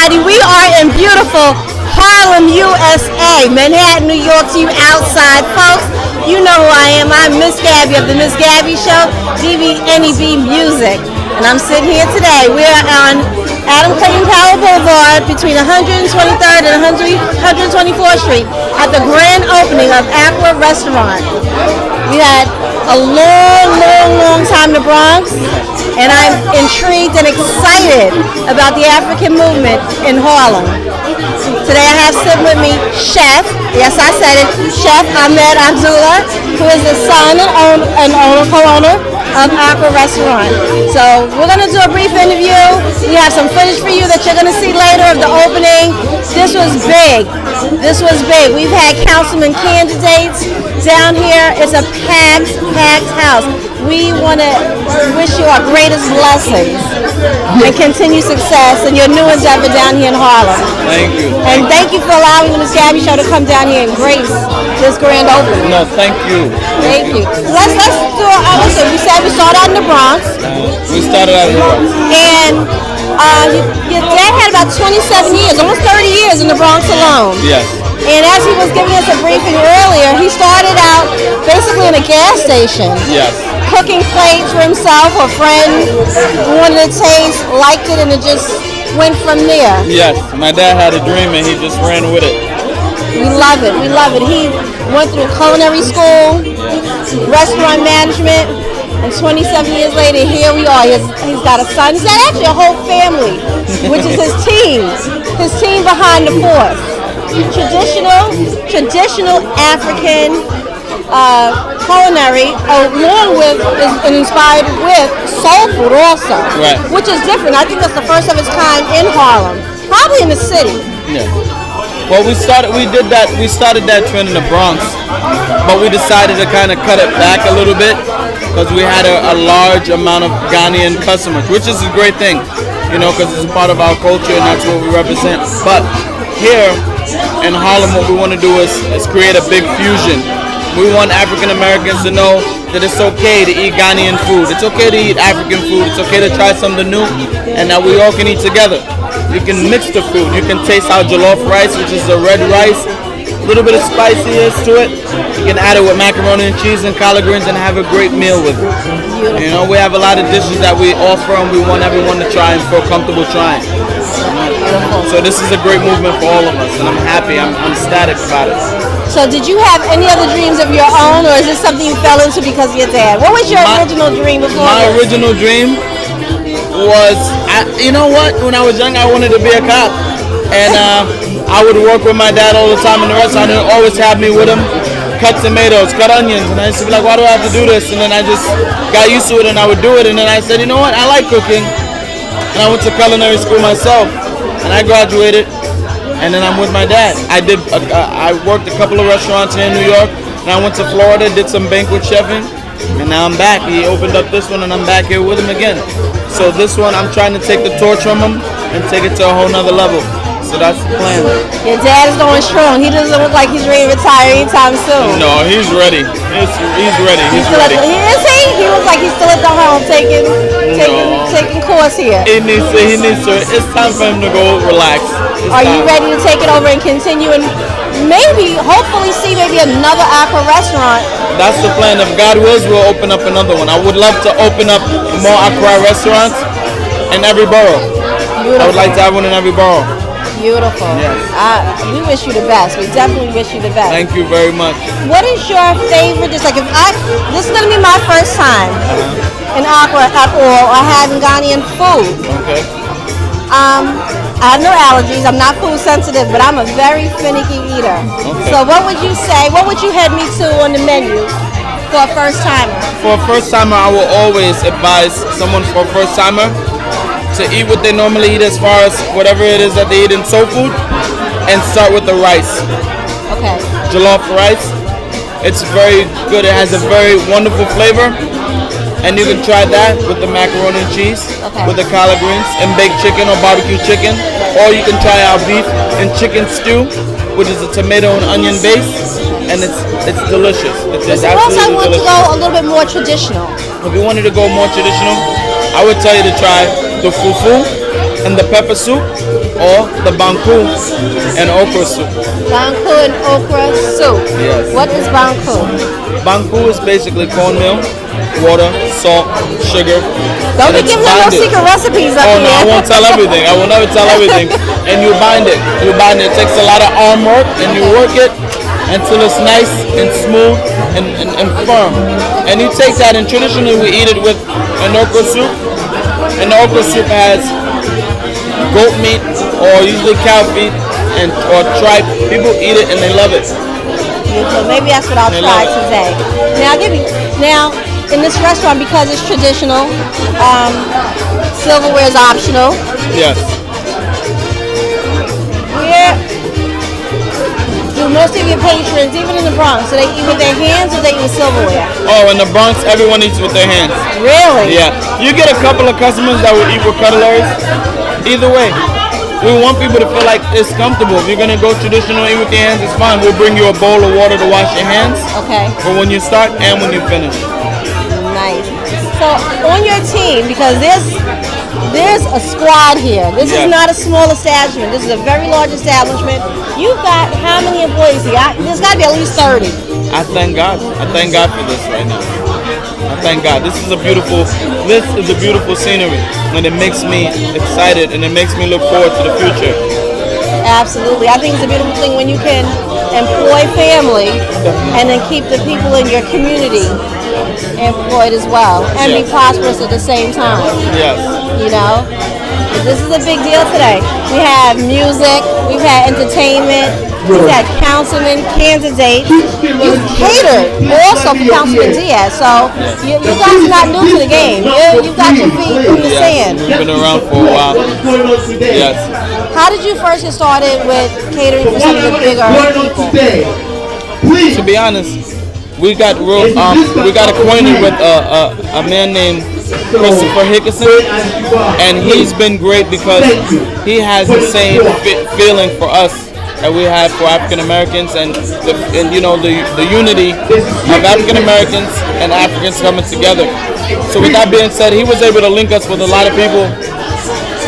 everybody. We are in beautiful Harlem, USA, Manhattan, New York. To you outside folks, you know who I am. I'm Miss Gabie of the Miss Gabie Show, DVNEB Music. And I'm sitting here today. We're on Adam Clayton Powell Boulevard between 123rd and 124th Street at the grand opening of Aqua Restaurant. We had a long time in the Bronx, and I'm intrigued and excited about the African movement in Harlem. Today I have sitting with me Chef, yes I said it, Chef Ahmed, Abdellah, who is the son and co-owner of Aqua Restaurant. So we're going to do a brief interview. We have some footage for you that you're going to see later of the opening. This was big. We've had councilman candidates down here. It's a packed house. We want to wish you our greatest blessings and continued success in your new endeavor down here in Harlem. Thank you. And thank you for allowing the Miss Gabie Show to come down here and grace this grand opening. No, thank you. Thank you. Let's do listen, we said we started out in the Bronx. We started out in the Bronx. And your dad had about 27 years, almost 30 years in the Bronx alone. Yes. And as he was giving us a briefing earlier, he started out basically in a gas station. Yes. Cooking plates for himself. A friend wanted to taste, liked it, and it just went from there. Yes. My dad had a dream and he just ran with it. We love it. He went through culinary school, restaurant management, and 27 years later, here we are. He's got a son. He's got actually a whole family, which is his team behind the force. Traditional African culinary, along with and inspired with soul food also, right, which is different. I think that's the first of its kind in Harlem, probably in the city. Yeah. Well, we started that trend in the Bronx, but we decided to kind of cut it back a little bit because we had a large amount of Ghanaian customers, which is a great thing, because it's a part of our culture and that's what we represent. But here in Harlem, what we want to do is create a big fusion. We want African Americans to know that it's okay to eat Ghanaian food. It's okay to eat African food. It's okay to try something new, and that we all can eat together. You can mix the food. You can taste our jollof rice, which is a red rice, a little bit of spiciness to it. You can add it with macaroni and cheese and collard greens and have a great meal with it. We have a lot of dishes that we offer, and we want everyone to try and feel comfortable trying. So this is a great movement for all of us, and I'm happy. I'm ecstatic about it. So did you have any other dreams of your own, or is this something you fell into because of your dad? What was your original dream before My this? original dream was, when I was young, I wanted to be a cop. And I would work with my dad all the time in the restaurant, and he'd always have me with him, cut tomatoes, cut onions. And I used to be like, why do I have to do this? And then I just got used to it, and I would do it. And then I said, you know what, I like cooking. And I went to culinary school myself, and I graduated. And then I'm with my dad. I worked a couple of restaurants here in New York, and I went to Florida, did some banquet chefing, and now I'm back. He opened up this one, and I'm back here with him again. So this one, I'm trying to take the torch from him and take it to a whole nother level. So that's the plan. Your dad is going strong. He doesn't look like he's ready to retire anytime soon. No, he's ready. He's ready. He's ready. Is he? He looks like he's still at the home taking course here. He needs to. It's time for him to go relax. Are you ready to take it over and continue and hopefully see another Aqua restaurant? That's the plan. If God wills, we'll open up another one. I would love to open up more Aqua restaurants in every borough. Beautiful. I would like to have one in every borough. Beautiful. Yes. We wish you the best. We definitely wish you the best. Thank you very much. What is your favorite? Just like this is gonna be my first time in Aqua at all, or having Ghanaian food. Okay. I have no allergies. I'm not food sensitive, but I'm a very finicky eater. Okay. So what would you say? What would you head me to on the menu for a first timer? For a first timer, I will always advise someone for a first timer to eat what they normally eat as far as whatever it is that they eat in soul food, and start with the rice. Okay. Jollof rice. It's very good. It has a very wonderful flavor. And you can try that with the macaroni and cheese, with the collard greens, and baked chicken or barbecue chicken. Or you can try our beef and chicken stew, which is a tomato and onion base, and it's delicious. It's Suppose I want delicious. to go a little bit more traditional. If you wanted to go more traditional, I would tell you to try the fufu and in the pepper soup or the banku and okra soup. Banku and okra soup. Yes. What is banku? Banku is basically cornmeal, water, salt, sugar. Don't be giving them no secret recipes up Oh here. no, I won't tell everything. I will never tell everything. And you bind it. You bind it. It takes a lot of arm work, and you work it until it's nice and smooth and firm. And you take that, and traditionally we eat it with an okra soup. And the okra soup has goat meat or usually cow feet and or tripe. People eat it and they love it. So maybe that's what I'll try today. Now, in this restaurant, because it's traditional, silverware is optional. Yes. Where do most of your patrons, even in the Bronx, do they eat with their hands or they eat with silverware? Oh, in the Bronx, everyone eats with their hands. Really? Yeah. You get a couple of customers that will eat with cutlery. Either way, we want people to feel like it's comfortable. If you're gonna go traditional, eat with your hands, it's fine. We'll bring you a bowl of water to wash your hands. Okay. For when you start and when you finish. Nice. So on your team, because there's a squad here. This is not a small establishment. This is a very large establishment. You've got how many employees here? There's got to be at least 30. I thank God. I thank God for this right now. I thank God. This is a beautiful scenery, and it makes me excited, and it makes me look forward to the future. Absolutely. I think it's a beautiful thing when you can employ family and then keep the people in your community employed as well and be prosperous at the same time. Yes. You know? This is a big deal today. We have music, we've had entertainment, we've had councilman candidates, you catered also for Councilman Diaz. So you guys are not new to the game. You've got your feet in the sand. We've been around for a while. Yes. How did you first get started with catering for some of the bigger people? To be honest, we got acquainted with a man named Christopher Hickerson, and he's been great because he has the same feeling for us that we have for African Americans, and the unity of African Americans and Africans coming together. So with that being said, he was able to link us with a lot of people,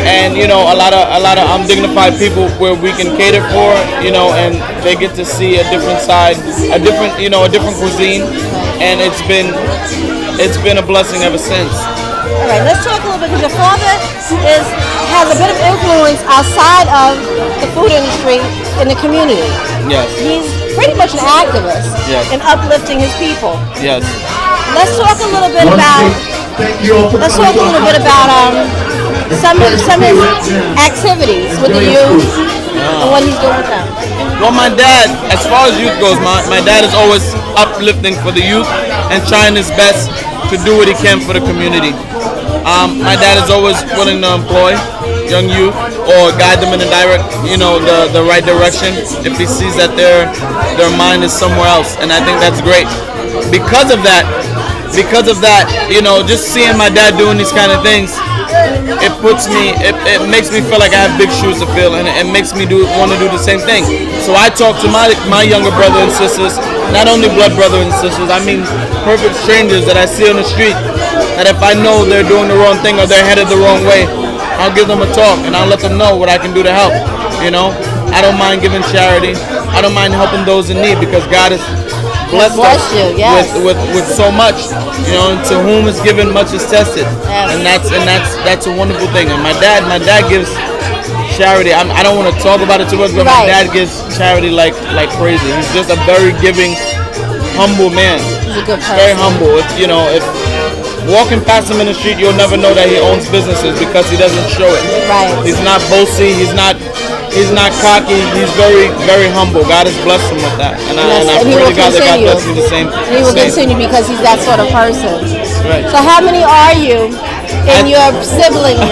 and a lot of dignified people where we can cater for, and they get to see a different side, a different cuisine, and it's been a blessing ever since. All right, let's talk a little bit, because your father has a bit of influence outside of the food industry in the community. Yes. He's pretty much an activist in uplifting his people. Yes. Let's talk a little bit about some of his activities with the youth and what he's doing with them. Well, my dad, as far as youth goes, my dad is always uplifting for the youth and trying his best to do what he can for the community. My dad is always willing to employ young youth or guide them in the right direction if he sees that their mind is somewhere else, and I think that's great. Because of that, just seeing my dad doing these kind of things, it makes me feel like I have big shoes to fill, and it makes me want to do the same thing. So I talk to my younger brother and sisters, not only blood brothers and sisters, I mean perfect strangers that I see on the street, that if I know they're doing the wrong thing or they're headed the wrong way, I'll give them a talk and I'll let them know what I can do to help. I don't mind giving charity. I don't mind helping those in need, because God has blessed us with so much. And to whom is given, much is tested, and that's a wonderful thing. And my dad gives charity. I don't want to talk about it too much, but my dad gives charity like crazy. He's just a very giving, humble man. He's a good person. Very humble. If walking past him in the street, you'll never know that he owns businesses, because he doesn't show it. Right. He's not bossy. He's not cocky. He's very, very humble. God has blessed him with that, and I pray to God that God bless you the same. And he will continue, because he's that sort of person. Right. So how many are you in your siblings?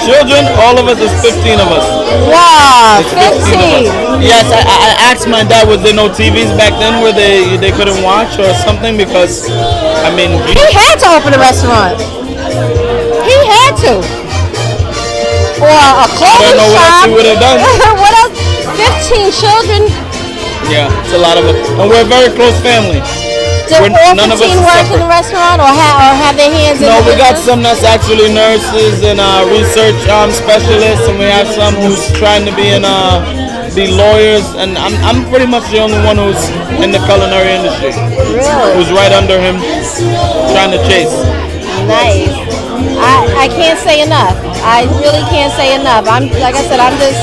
Children, all of us is 15 of us. Wow, 15. Yes, I asked my dad, was there no TVs back then where they couldn't watch or something? Because he had to open a restaurant. He had to. Or a clothing shop. I don't know what else he would have done. What else? 15 children. Yeah, it's a lot of it. And we're a very close family. Do all none of us 15 are work in separate. the restaurant or have their hands in No, the we got business? some that's actually nurses and research specialists, and we have some who's trying to be lawyers, and I'm pretty much the only one who's in the culinary industry. Really? Who's right under him, trying to chase. Nice. I can't say enough. I really can't say enough. I'm like I said, I'm just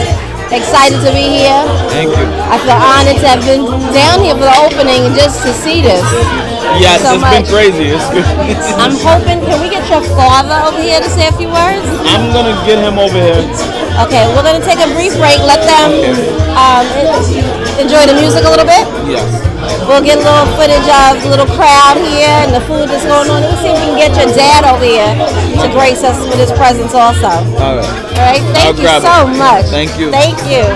excited to be here. Thank you. I feel honored to have been down here for the opening just to see this. Yes, So it's much. been crazy. It's good. I'm hoping, can we get your father over here to say a few words? I'm gonna get him over here. Okay, we're going to take a brief break. Let them enjoy the music a little bit. Yes. We'll get a little footage of the little crowd here and the food that's going on. Let's see if we can get your dad over here to grace us with his presence also. All right. All right, thank I'll you grab so it. much. Thank you. Thank you.